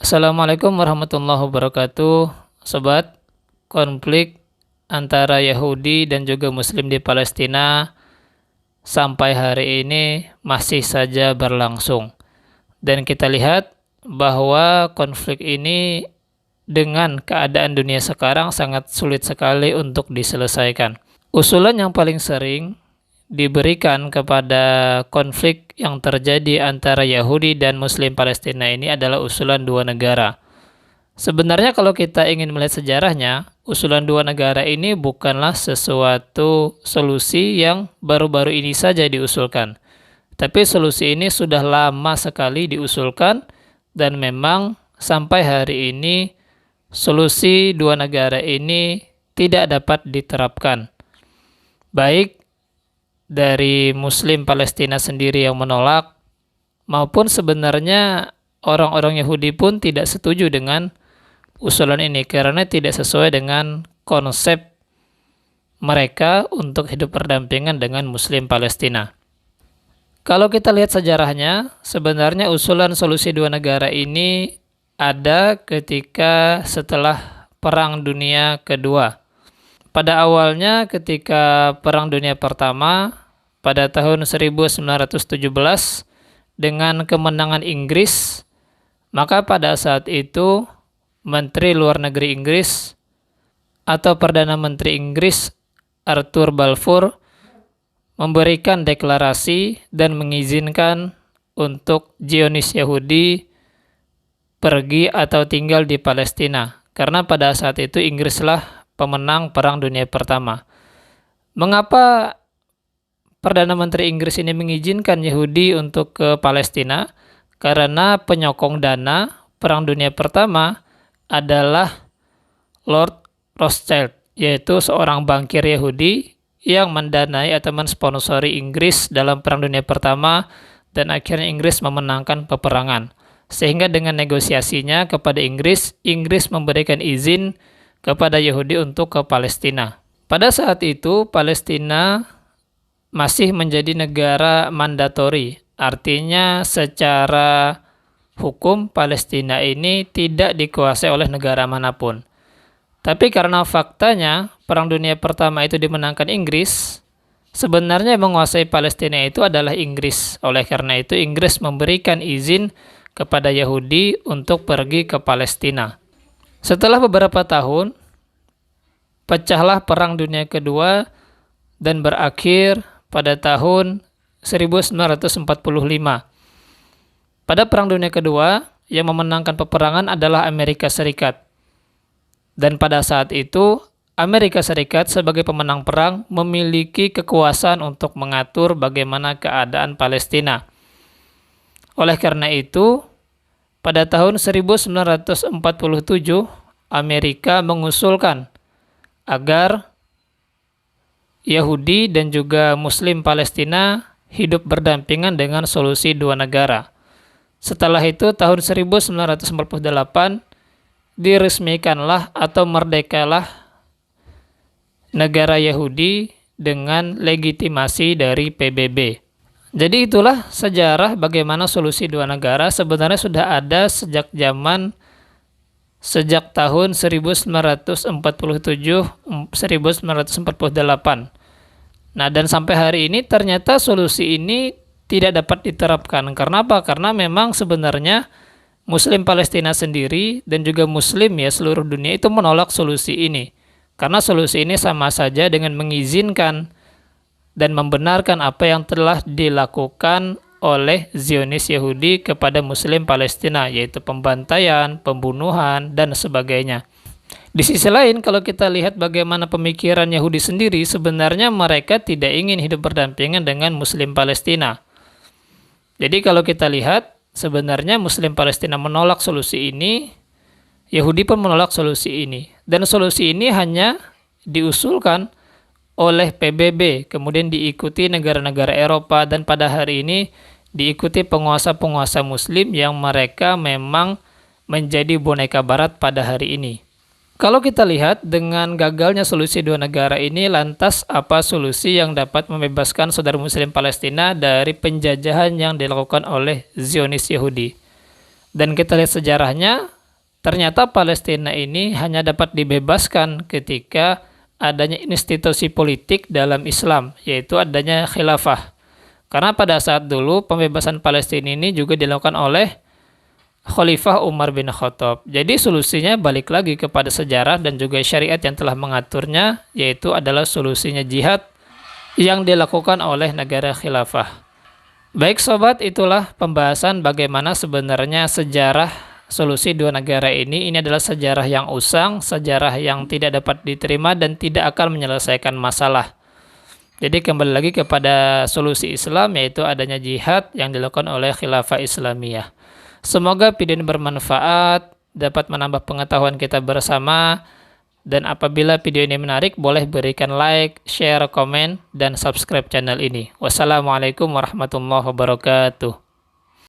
Assalamualaikum warahmatullahi wabarakatuh. Sobat, konflik antara Yahudi dan juga Muslim di Palestina sampai hari ini masih saja berlangsung. Dan kita lihat bahwa konflik ini dengan keadaan dunia sekarang sangat sulit sekali untuk diselesaikan. Usulan yang paling sering diberikan kepada konflik yang terjadi antara Yahudi dan Muslim Palestina ini adalah usulan dua negara. Sebenarnya kalau kita ingin melihat sejarahnya, usulan dua negara ini bukanlah sesuatu solusi yang baru-baru ini saja diusulkan. Tapi solusi ini sudah lama sekali diusulkan dan memang sampai hari ini solusi dua negara ini tidak dapat diterapkan. Baik dari Muslim Palestina sendiri yang menolak, maupun sebenarnya orang-orang Yahudi pun tidak setuju dengan usulan ini karena tidak sesuai dengan konsep mereka untuk hidup berdampingan dengan Muslim Palestina. Kalau kita lihat sejarahnya, sebenarnya usulan solusi dua negara ini ada ketika setelah Perang Dunia Kedua. Pada awalnya ketika Perang Dunia Pertama pada tahun 1917 dengan kemenangan Inggris, maka pada saat itu Menteri Luar Negeri Inggris atau Perdana Menteri Inggris Arthur Balfour memberikan deklarasi dan mengizinkan untuk Zionis Yahudi pergi atau tinggal di Palestina karena pada saat itu Inggrislah pemenang Perang Dunia Pertama. Mengapa Perdana Menteri Inggris ini mengizinkan Yahudi untuk ke Palestina? Karena penyokong dana Perang Dunia Pertama adalah Lord Rothschild, yaitu seorang bankir Yahudi yang mendanai atau mensponsori Inggris dalam Perang Dunia Pertama dan akhirnya Inggris memenangkan peperangan. Sehingga dengan negosiasinya kepada Inggris memberikan izin kepada Yahudi untuk ke Palestina. Pada saat itu, Palestina masih menjadi negara mandatori. Artinya secara hukum Palestina ini tidak dikuasai oleh negara manapun. Tapi karena faktanya Perang Dunia Pertama itu dimenangkan Inggris, sebenarnya yang menguasai Palestina itu adalah Inggris. Oleh karena itu Inggris memberikan izin kepada Yahudi untuk pergi ke Palestina. Setelah beberapa tahun, pecahlah Perang Dunia Kedua dan berakhir pada tahun 1945. Pada Perang Dunia Kedua, yang memenangkan peperangan adalah Amerika Serikat. Dan pada saat itu, Amerika Serikat sebagai pemenang perang memiliki kekuasaan untuk mengatur bagaimana keadaan Palestina. Oleh karena itu, pada tahun 1947, Amerika mengusulkan agar Yahudi dan juga Muslim Palestina hidup berdampingan dengan solusi dua negara. Setelah itu, tahun 1948, diresmikanlah atau merdekalah negara Yahudi dengan legitimasi dari PBB. Jadi itulah sejarah bagaimana solusi dua negara sebenarnya sudah ada sejak tahun 1947, 1948. Nah, dan sampai hari ini ternyata solusi ini tidak dapat diterapkan. Karena apa? Karena memang sebenarnya Muslim Palestina sendiri dan juga Muslim ya seluruh dunia itu menolak solusi ini. Karena solusi ini sama saja dengan mengizinkan dan membenarkan apa yang telah dilakukan oleh Zionis Yahudi kepada Muslim Palestina, yaitu pembantaian, pembunuhan, dan sebagainya. Di sisi lain, kalau kita lihat bagaimana pemikiran Yahudi sendiri, sebenarnya mereka tidak ingin hidup berdampingan dengan Muslim Palestina. Jadi kalau kita lihat, sebenarnya Muslim Palestina menolak solusi ini, Yahudi pun menolak solusi ini. Dan solusi ini hanya diusulkan oleh PBB, kemudian diikuti negara-negara Eropa, dan pada hari ini diikuti penguasa-penguasa Muslim yang mereka memang menjadi boneka barat pada hari ini. Kalau kita lihat dengan gagalnya solusi dua negara ini, lantas apa solusi yang dapat membebaskan saudara Muslim Palestina dari penjajahan yang dilakukan oleh Zionis Yahudi? Dan kita lihat sejarahnya, Ternyata Palestina ini hanya dapat dibebaskan ketika adanya institusi politik dalam Islam, yaitu adanya khilafah. Karena pada saat dulu pembebasan Palestina ini juga dilakukan oleh Khalifah Umar bin Khattab. Jadi solusinya balik lagi kepada sejarah dan juga syariat yang telah mengaturnya, yaitu adalah solusinya jihad yang dilakukan oleh negara khilafah. Baik sobat, itulah pembahasan bagaimana sebenarnya sejarah solusi dua negara ini. Ini adalah sejarah yang usang, sejarah yang tidak dapat diterima dan tidak akan menyelesaikan masalah. Jadi kembali lagi kepada solusi Islam, yaitu adanya jihad yang dilakukan oleh khilafah Islamiyah. Semoga video ini bermanfaat, dapat menambah pengetahuan kita bersama. Dan apabila video ini menarik, boleh berikan like, share, komen, dan subscribe channel ini. Wassalamualaikum warahmatullahi wabarakatuh.